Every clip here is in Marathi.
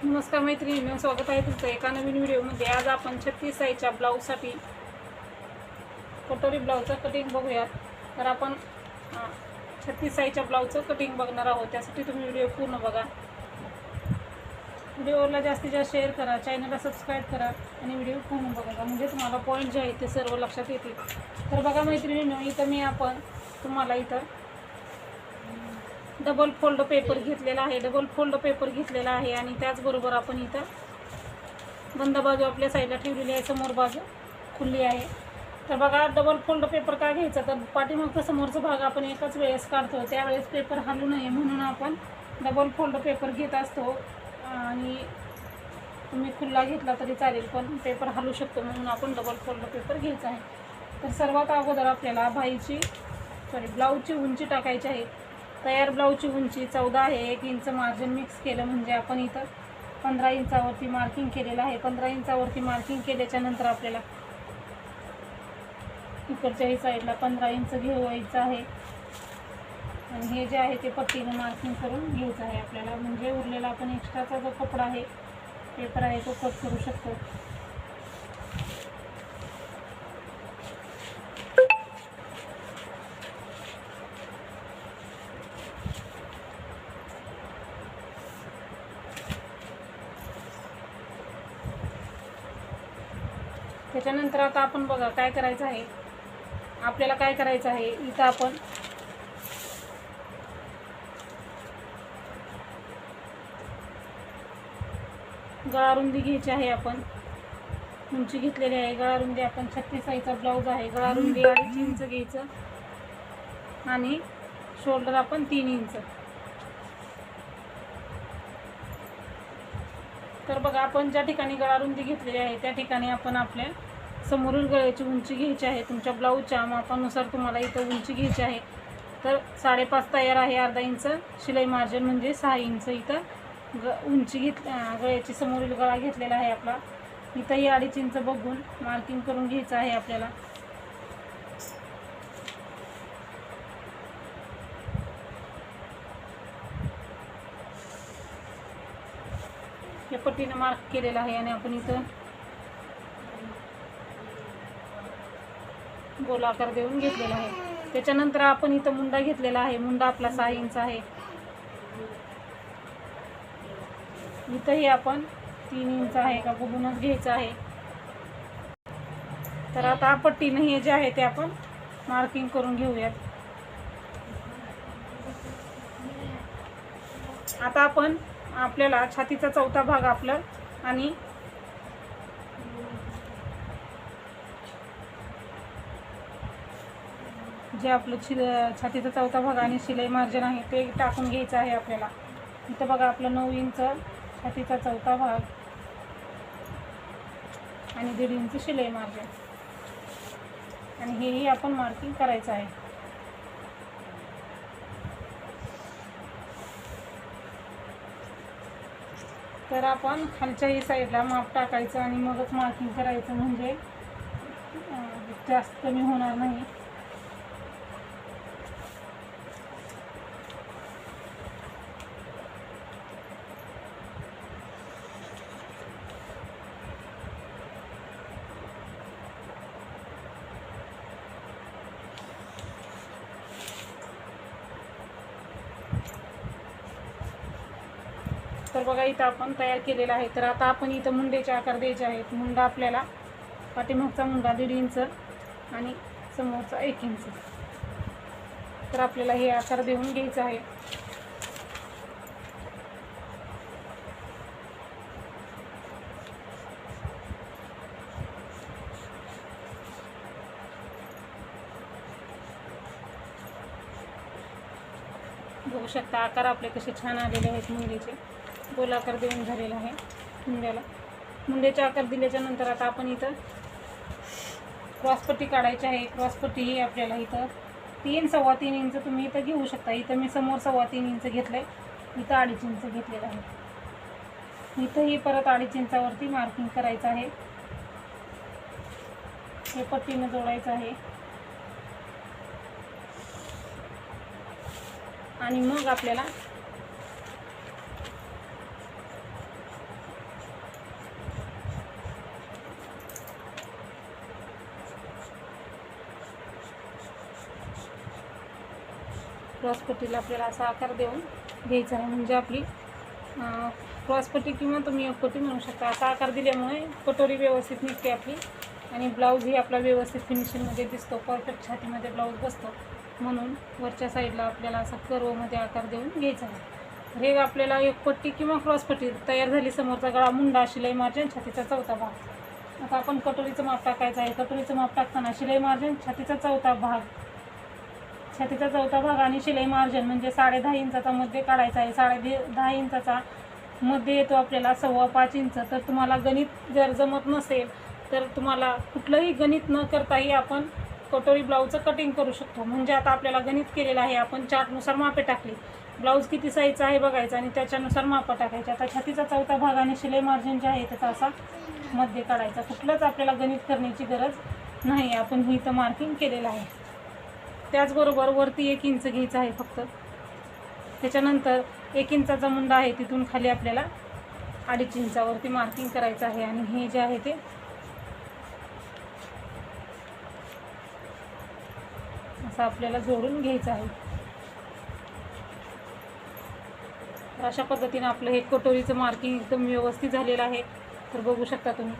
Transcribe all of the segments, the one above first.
नमस्कार मैत्रिणींनो, स्वागत आहे तुमचं एका नवीन व्हिडिओमध्ये। आज आपण 36 साईजच्या ब्लाऊजसाठी कटोरी ब्लाऊजचं कटिंग बघूयात। तर आपण 36 साईजच्या ब्लाऊजचं कटिंग बघणार आहोत, त्यासाठी तुम्ही व्हिडिओ पूर्ण बघा। व्हिडिओला जास्तीत जास्त शेअर करा, चॅनलला सबस्क्राईब करा आणि व्हिडिओ पूर्ण बघा, म्हणजे तुम्हाला पॉईंट जे आहेत ते सर्व लक्षात येतील। तर बघा मैत्रिणींनो, इथं आपण तुम्हाला डबल फोल्ड पेपर घेतलेला आहे, आणि त्याचबरोबर आपण इथं बंद बाजू आपल्या साईडला ठेवलेली आहे, समोर बाजू खुली आहे। तर बघा, डबल फोल्ड पेपर का घ्यायचा, तर पाठीमागचा समोरचा भाग आपण एकाच वेळेस काढतो, त्यावेळेस पेपर हलू नये म्हणून आपण डबल फोल्ड पेपर घेत असतो। आणि तुम्ही खुला घेतला तरी चालेल, पण पेपर हलू शकतो म्हणून आपण डबल फोल्ड पेपर घ्यायचा आहे। तर सर्वात अगोदर आपल्याला ब्लाऊजची उंची टाकायची आहे। तयार ब्लाऊजची उंची 14 आहे। 1 इंच मार्जिन मिक्स केलं म्हणजे आपण इथं 15 इंचावरती मार्किंग केलेलं आहे। 15 इंचावरती मार्किंग केल्याच्या नंतर आपल्याला इकडच्याही साईडला 15 इंच घ्यायचं आहे, आणि हे जे आहे ते पट्टीने मार्किंग करून घ्यायचं आहे आपल्याला, म्हणजे उरलेला आपण एक्स्ट्राचा जो कपडा आहे, पेपर आहे, तो कट करू शकतो। त्याच्यानंतर आता आपण बघा काय करायचं आहे, आपल्याला काय करायचं आहे, इथं आपण गळारुंदी घ्यायची आहे। आपण उंची घेतलेली आहे, गळारुंदी आपण 36 साईजचा ब्लाऊज आहे, गळारुंदी 2.5 इंच घ्यायचं आणि शोल्डर आपण 3 इंच। तर बघा, आपण ज्या ठिकाणी गळारुंदी घेतलेली आहे त्या ठिकाणी आपण आपल्या समोरील गळ्याची उंची घ्यायची आहे। तुमच्या ब्लाऊजच्या मापानुसार तुम्हाला इथं उंची घ्यायची आहे। तर 5.5 तयार आहे, अर्धा इंच शिलाई मार्जिन म्हणजे 6 इंच इथं उंची गळ्याची समोरील गळा घेतलेला आहे आपला। इथंही 2.5 इंच बघून मार्किंग करून घ्यायचं आहे आपल्याला। या पट्टीने मार्क केलेला आहे, आणि आपण इथं गोलाकार देऊन घेतलेला आहे। त्याच्यानंतर आपण इथं मुंडा घेतलेला आहे, मुंडा आपला 6 इंच आहे। इथंही आपण 3 इंच आहे का बघूनच घ्यायचं आहे। तर आता पट्टीने हे जे आहे ते आपण मार्किंग करून घेऊयात। आता आपण आपल्याला छातीचा चौथा भाग आपलं आणि जे आपलं छातीचा चौथा भाग आणि शिलाई मार्जिन आहे ते टाकून घ्यायचं आहे आपल्याला। इथं बघा, आपलं 9 इंच छातीचा चौथा भाग आणि 1.5 इंच शिलाई मार्जिन, आणि हेही आपण मार्किंग करायचं आहे। तर आपण खालच्याही साईडला माप टाकायचं आणि मगच मार्किंग करायचं, म्हणजे जास्त कमी होणार नाही। तर बघा, इथं आपण तयार केलेला आहे। तर आता आपण इथं मुंडेचे आकार द्यायचे आहेत। मुंडा आपल्याला पाठीमागचा मुंडा 1.5 इंच आणि समोरचा 1 इंच। तर आपल्याला हे आकार देऊन घ्यायचं आहे। बघू शकता आकार आपले कसे छान आलेले आहेत। मुंडेचे गोलाकार देऊन झालेला आहे मुंड्याला। मुंड्याचे आकार दिल्याच्या नंतर आता आपण इथं क्रॉसपट्टी काढायची आहे। क्रॉसपट्टी ही आपल्याला इथं 3-3.25 इंच तुम्ही इथं घेऊ शकता। इथं मी समोर 3.25 इंच घेतलंय, इथं 2.5 इंच घेतलेलं आहे। इथंही परत 2.5 इंचावरती मार्किंग करायचं आहे, हे पट्टीने जोडायचं आहे। आणि मग आपल्याला क्रॉसपट्टीला आपल्याला असा आकार देऊन घ्यायचा आहे, म्हणजे आपली क्रॉसपट्टी किंवा तुम्ही एकपट्टी म्हणू शकता. असा आकार दिल्यामुळे कटोरी व्यवस्थित निघते आपली आणि ब्लाऊज ही आपला व्यवस्थित फिनिशिंगमध्ये दिसतो, परफेक्ट छातीमध्ये ब्लाऊज बसतो. म्हणून वरच्या साईडला आपल्याला असा कर्वमध्ये आकार देऊन घ्यायचा आहे. हे आपल्याला एकपट्टी किंवा क्रॉसपट्टी तयार झाली. समोरचा गळा, मुंडा, शिलाई मार्जिन, छातीचा चौथा भाग. आता आपण कटोरीचं माप टाकायचं आहे. कटोरीचं माप टाकताना शिलाई मार्जिन, छातीचा चौथा भाग आणि शिलाई मार्जिन म्हणजे 10.5 इंचाचा मध्ये काढायचा आहे. 10.5 इंचाचा मध्ये येतो आपल्याला 5.25 इंच. तर तुम्हाला गणित जर जमत नसेल तर तुम्हाला कुठलंही गणित न करताही आपण कटोरी ब्लाऊजचं कटिंग करू शकतो. म्हणजे आता आपल्याला गणित केलेलं आहे, आपण चार्टनुसार मापे टाकली, ब्लाऊज किती साईजचा आहे बघायचं आणि त्याच्यानुसार मापं टाकायचे. आता छातीचा चौथा भाग आणि शिलाई मार्जिन जे आहे त्याचा असा मध्ये काढायचा. कुठलंच आपल्याला गणित करण्याची गरज नाही, आपण ही इथं मार्किंग केलेलं आहे. त्याचबरोबर वरती 1 इंच घ्यायचं आहे फक्त. त्याच्यानंतर 1 इंचाचा मुंडा आहे, तिथून खाली आपल्याला 2.5 इंचावरती मार्किंग करायचं आहे आणि हे जे आहे ते असं आपल्याला जोडून घ्यायचं आहे. तर अशा पद्धतीने आपलं हे कटोरीचं मार्किंग एकदम व्यवस्थित झालेलं आहे. तर बघू शकता तुम्ही.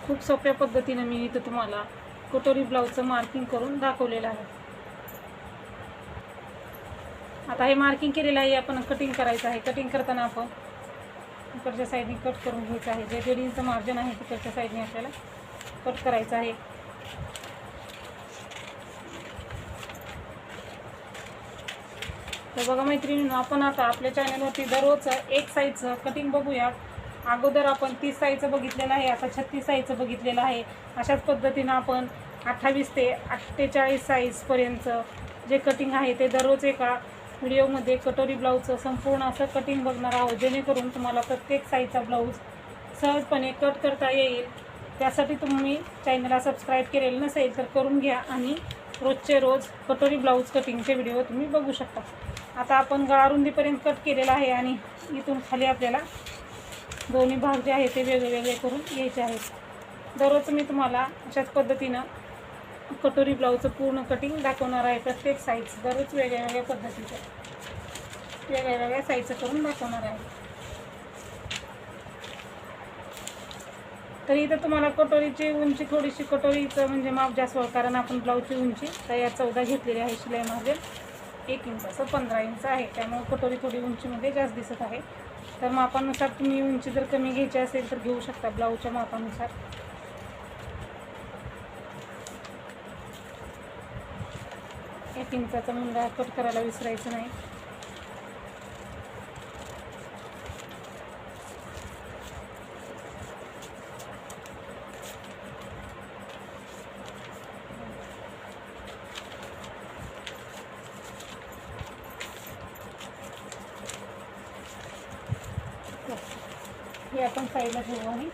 खूप सोप्या पद्धतीने मी इथं तुम्हाला कटोरी ब्लाऊजचं मार्किंग करून दाखवलेलं आहे. आता हे मार्किंग केलेलं आहे, आपण कटिंग करायचं आहे. कटिंग करताना आपण इकडच्या साईडने कट करून घ्यायचं आहे. जे 1.5 इंच मार्जिन आहे तिकडच्या साईडने आपल्याला कट करायचं आहे. तर बघा मैत्रिणींनो, आपण आता आपल्या चॅनलवरती दररोज एक साईजचं कटिंग बघूया. अगोदर आपण 30 साईजचं बघितलेलं आहे, आता 36 साईजचं बघितलेलं आहे. अशाच पद्धतीनं आपण 28 ते 48 साईजपर्यंत जे कटिंग आहे ते दररोज एका व्हिडिओमध्ये कटोरी ब्लाऊजचं संपूर्ण असं कटिंग बघणार आहोत, जेणेकरून तुम्हाला प्रत्येक साईजचा ब्लाऊज सहजपणे कट करता येईल. त्यासाठी तुम्ही चॅनलला सबस्क्राईब केलेलं नसेल तर करून घ्या आणि रोजचे रोज कटोरी ब्लाऊज कटिंगचे व्हिडिओ तुम्ही बघू शकता. आता आपण गळारुंदीपर्यंत कट केलेला आहे आणि इथून खाली आपल्याला दोन्ही भाग जे आहे ते वेगळे वेगळे करून घ्यायचे आहेत. दररोज मी तुम्हाला अशाच पद्धतीनं कटोरी ब्लाऊजचं पूर्ण कटिंग दाखवणार आहे. प्रत्येक साईज दररोज वेगळ्या वेगळ्या पद्धतीचं वेगळ्या वेगळ्या साईजचं करून दाखवणार आहे. तर इथं तुम्हाला कटोरीची उंची थोडीशी, कटोरीचं म्हणजे माप जास्त, कारण आपण ब्लाऊजची उंची तयार 14 घेतलेली आहे. शिलाई मार्जिन 1 इंच असं 15 इंच आहे, त्यामुळे कटोरी थोडी उंचीमध्ये जास्त दिसत आहे. तर मापानुसार तुम्ही उंची जर कमी घ्यायची असेल तर घेऊ शकता ब्लाऊजच्या मापानुसार. एक इंचाचा मुंडा कट करायला विसरायचं नाही. हे आपण साईडला ठेवू आणि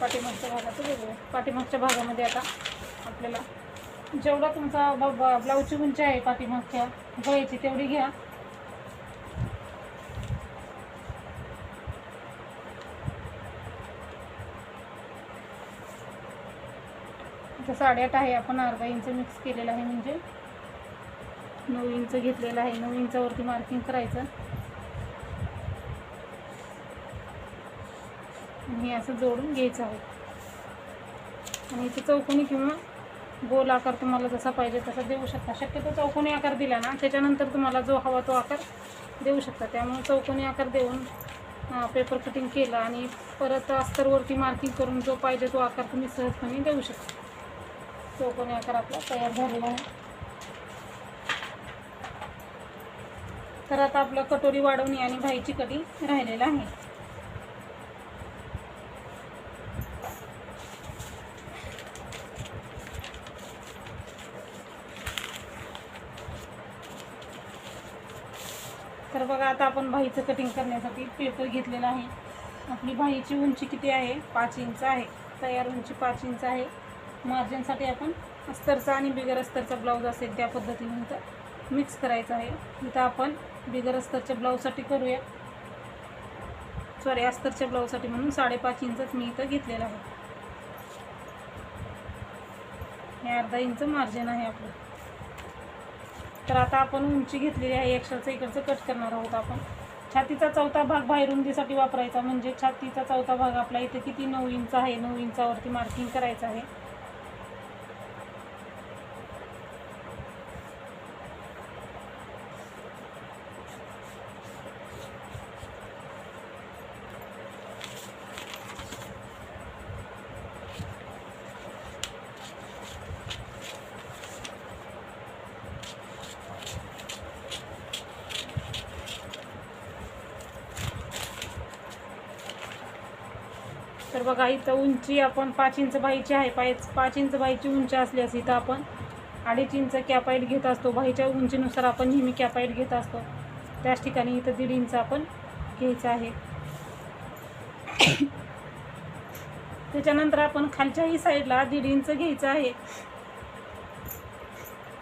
पाठीमागच्या भागाचं वेगळं. पाठीमागच्या भागामध्ये आता आपल्याला जेवढा तुमचा ब्लाऊजची उंची आहे पाठीमागच्या गळ्याची तेवढी घ्या. इथं 8.5 आहे, आपण अर्धा इंच मिक्स केलेला आहे, म्हणजे 9 इंच घेतलेला आहे. 9 इंचावरती मार्किंग करायचं आणि हे असं जोडून घ्यायचं आहे. आणि इथे चौकोनी किंवा गोल आकार तुम्हाला जसा पाहिजे तसा देऊ शकता. शक्यतो चौकोनी आकार दिला ना त्याच्यानंतर तुम्हाला जो हवा तो आकार देऊ शकता. त्यामुळे चौकोनी आकार देऊन पेपर कटिंग केला आणि परत अस्तरवरती मार्किंग करून जो पाहिजे तो आकार तुम्ही सहजपणे देऊ शकता. चौकोनी आकार आपला तयार झालेला आहे. तर आता आपलं कटोरी वाढवणी आणि भाईची कटिंग राहिलेलं आहे. तर बघा, आता आपण भाईचं कटिंग करण्यासाठी पेपर घेतलेला आहे. आपली भाईची उंची किती आहे? 5 इंच आहे. तयार उंची 5 इंच आहे. मार्जिनसाठी आपण अस्तरचा आणि बिगर अस्तरचा ब्लाऊज असेल त्या पद्धतीने इथं मिक्स करायचं आहे. इथं आपण बिगर अस्तरच्या ब्लाऊजसाठी करूया. सॉरी अस्तरच्या ब्लाऊजसाठी म्हणून 5.5 इंचच मी इथं घेतलेलं आहे. हे अर्धा इंच मार्जिन आहे आपलं. तर आता आपण उंची घेतलेली आहे एक्स्ट्राचं इकडचं कट करणार आहोत आपण. छातीचा चौथा भाग बाहेर रुंदीसाठी वापरायचा, म्हणजे छातीचा चौथा भाग आपला इथे किती 9 इंच आहे, 9 इंचावरती मार्किंग करायचं आहे. तर बघा इथं उंची आपण 5 इंच बाहीची आहे. 5 इंच बाहीची उंची असल्यास इथं आपण 2.5 इंच कॅपाईट घेत असतो. बाहीच्या उंचीनुसार आपण नेहमी कॅपाईट घेत असतो. त्याच ठिकाणी इथं 1.5 इंच आपण घ्यायचं आहे. त्याच्यानंतर आपण खालच्याही साईडला 1.5 इंच घ्यायचं आहे.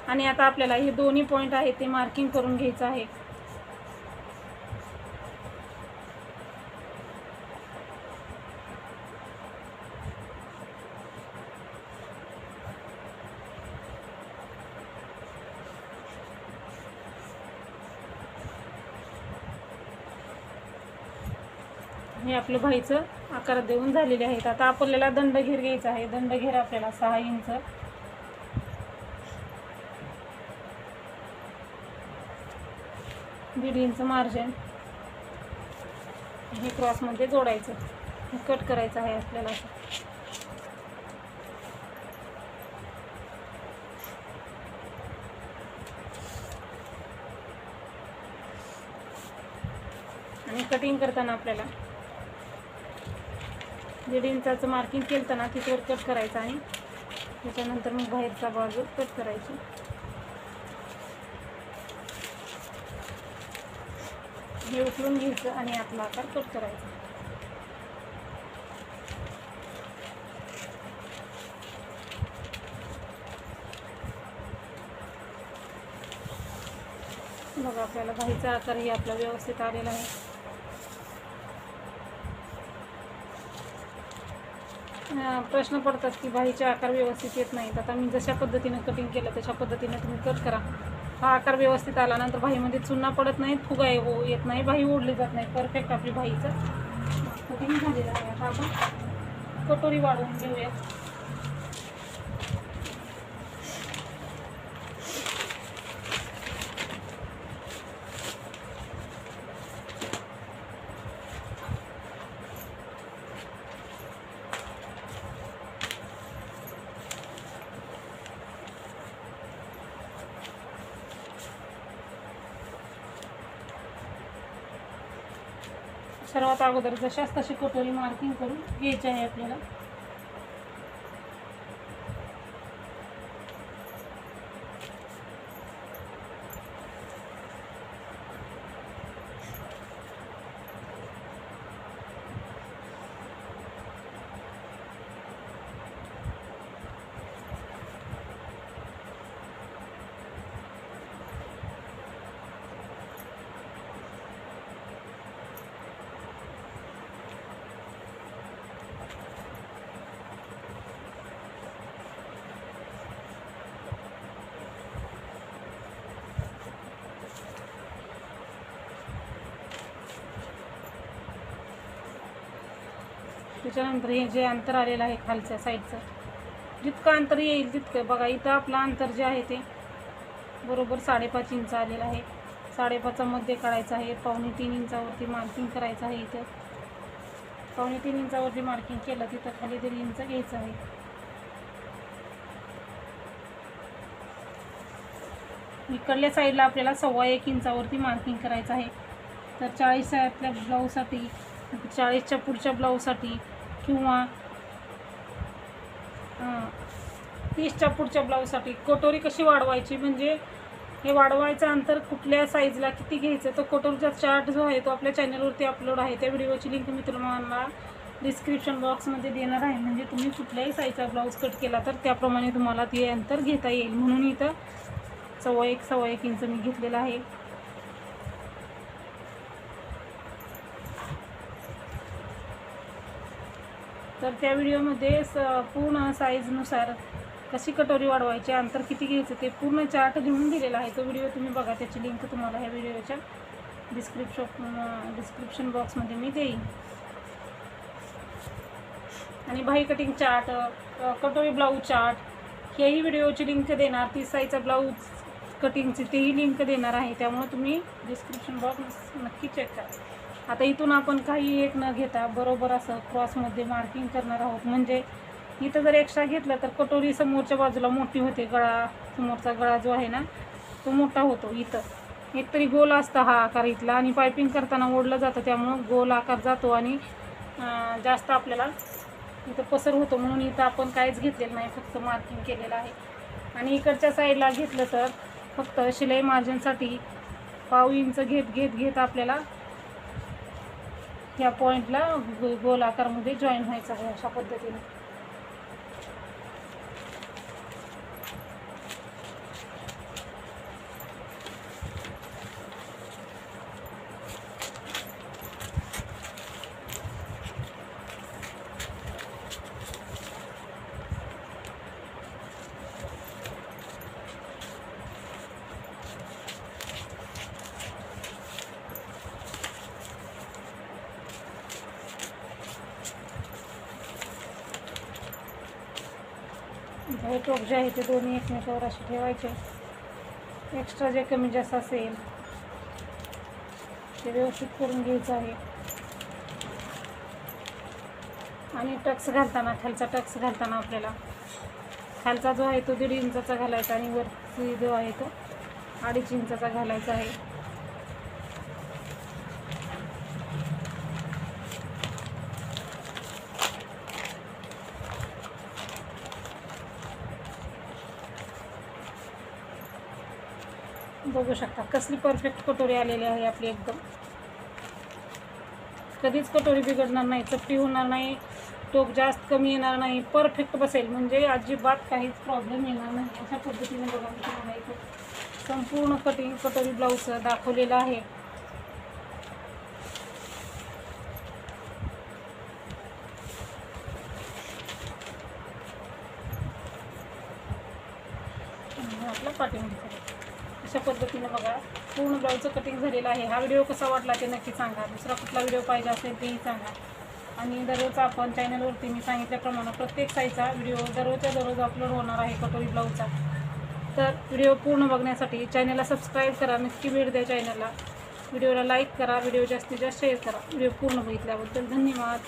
आणि आता आपल्याला हे दोन्ही पॉईंट आहे ते मार्किंग करून घ्यायचं आहे. हे आपलं बाहीचं आकार देऊन झालेले आहेत. आता आपल्याला दंडघेर घ्यायचा आहे. दंडघेर आपल्याला 6 इंच, 1.5 इंच मार्जिन हे क्रॉसमध्ये जोडायचं, हे कट करायचं आहे आपल्याला. आणि कटिंग करताना आपल्याला 1.5 इंचाचं मार्किंग केलं ना तिथवर कट करायचं आणि त्याच्यानंतर मग बाहेरचा बाजू कट करायची. हे उचलून घ्यायचं आणि आपला आकार कट करायचा. बघा आपल्याला बाहीचा आकारही आपला व्यवस्थित आलेला आहे. प्रश्न पडतात की बाहीचे आकार व्यवस्थित येत नाहीत. आता मी जशा पद्धतीनं कटिंग केलं तशा पद्धतीनं तुम्ही कट करा. हा आकार व्यवस्थित आल्यानंतर बाहीमध्ये चुना पडत नाही, फुगा येत नाही, बाही ओढली जात नाही. परफेक्ट आपली बाहीचं कटिंग झालेलं आहे. आता आपण कटोरी वाढवून घेऊया. सर्वात अगोदर जशाच तशी कटोरी मार्किंग करून घ्यायची आहे आपल्याला. त्याच्यानंतर हे जे अंतर आलेलं आहे खालच्या साईडचं, जितकं अंतर येईल तितकं बघा. इथं आपलं अंतर जे आहे ते बरोबर 5.5 इंच आलेलं आहे. 5.5 मध्ये काढायचं आहे. 2.25 इंचावरती मार्किंग करायचं आहे. इथं 2.25 इंचावरती मार्किंग केलं तिथं खाली 1.5 इंच घ्यायचं आहे. इकडल्या साईडला आपल्याला 1.25 इंचावरती मार्किंग करायचं आहे. तर 40च्या ब्लाऊजसाठी, 40च्या पुढच्या ब्लाऊजसाठी किंवा 30च्या पुढच्या ब्लाऊजसाठी कटोरी कशी वाढवायची, म्हणजे हे वाढवायचं अंतर कुठल्या साईजला किती घ्यायचं, तो कटोरीचा चार्ट जो आहे तो आपल्या चॅनलवरती अपलोड आहे. त्या व्हिडिओची लिंक मी तुम्हाला डिस्क्रिप्शन बॉक्समध्ये देणार आहे. म्हणजे तुम्ही कुठल्याही साईजचा ब्लाऊज कट केला तर त्याप्रमाणे तुम्हाला ते अंतर घेता येईल. म्हणून इथं 1.25 इंच मी घेतलेला आहे. तर त्या व्हिडिओमध्ये पूर्ण साईजनुसार कशी कटोरी वाढवायची, अंतर किती घ्यायचं ते पूर्ण चार्ट लिहून दिलेला आहे. तो व्हिडिओ तुम्ही बघा, त्याची लिंक तुम्हाला ह्या व्हिडिओच्या डिस्क्रिप्शन बॉक्समध्ये मी देईन. आणि बाही कटिंग चार्ट, कटोरी ब्लाऊज चार्ट हेही व्हिडिओची लिंक देणार. 30 साईजचा ब्लाऊज कटिंगची तेही लिंक देणार आहे. त्यामुळे तुम्ही डिस्क्रिप्शन बॉक्स नक्की चेक करा. आता इथून आपण काही एक न घेता बरोबर असं क्रॉसमध्ये मार्किंग करणार आहोत. म्हणजे इथं जर एक्स्ट्रा घेतलं तर कटोरी समोरच्या बाजूला मोठी होते. गळा, समोरचा गळा जो आहे ना तो मोठा होतो. इथं एकतरी गोल असता हा आकार इथला, आणि पायपिंग करताना ओढलं जातं, त्यामुळं गोल आकार जातो आणि जास्त आपल्याला इथं पसर होतो. म्हणून इथं आपण काहीच घेतलेलं नाही, फक्त मार्किंग केलेलं आहे. आणि इकडच्या साईडला घेतलं तर फक्त शिलाई मार्जिनसाठी पाव इंच घेत आपल्याला ह्या पॉईंटला गोल आकारमध्ये जॉईन व्हायचं आहे. अशा पद्धतीने हे टोक जे आहे ते दोन्ही एकमेकावर असे ठेवायचे. एक्स्ट्रा जे कमी जास्त असेल ते व्यवस्थित करून घ्यायचं आहे. आणि टक्स घालताना, खालचा टक्स घालताना आपल्याला खालचा जो आहे तो 1.5 इंचाचा घालायचा आणि वरती जो आहे तो 2.5 इंचाचा घालायचा आहे. बघू शकता कसली परफेक्ट कटोरी आलेली आहे आपली. एकदम कधीच कटोरी बिघडणार नाही, चपटी होणार नाही, टोक जास्त कमी येणार नाही, परफेक्ट बसेल. म्हणजे अजिबात काहीच प्रॉब्लेम येणार नाही. अशा पद्धतीने बघा मी तुम्हाला इथे संपूर्ण कटोरी ब्लाऊज दाखवलेलं आहे. आपलं पाठीमध्ये अशा पद्धतीने बघा पूर्ण ब्लाऊजचं कटिंग झालेलं आहे. हा व्हिडिओ कसा वाटला ते नक्की सांगा. दुसरा कुठला व्हिडिओ पाहिजे असेल तेही सांगा. आणि दररोज आपण चॅनलवरती मी सांगितल्याप्रमाणे प्रत्येक साईजचा व्हिडिओ दररोज अपलोड होणार आहे कटोरी ब्लाऊजचा. तर व्हिडिओ पूर्ण बघण्यासाठी चॅनलला सबस्क्राईब करा, नक्की भेट द्या चॅनलला. व्हिडिओला लाईक करा, व्हिडिओ जास्तीत जास्त शेअर करा. व्हिडिओ पूर्ण बघितल्याबद्दल धन्यवाद.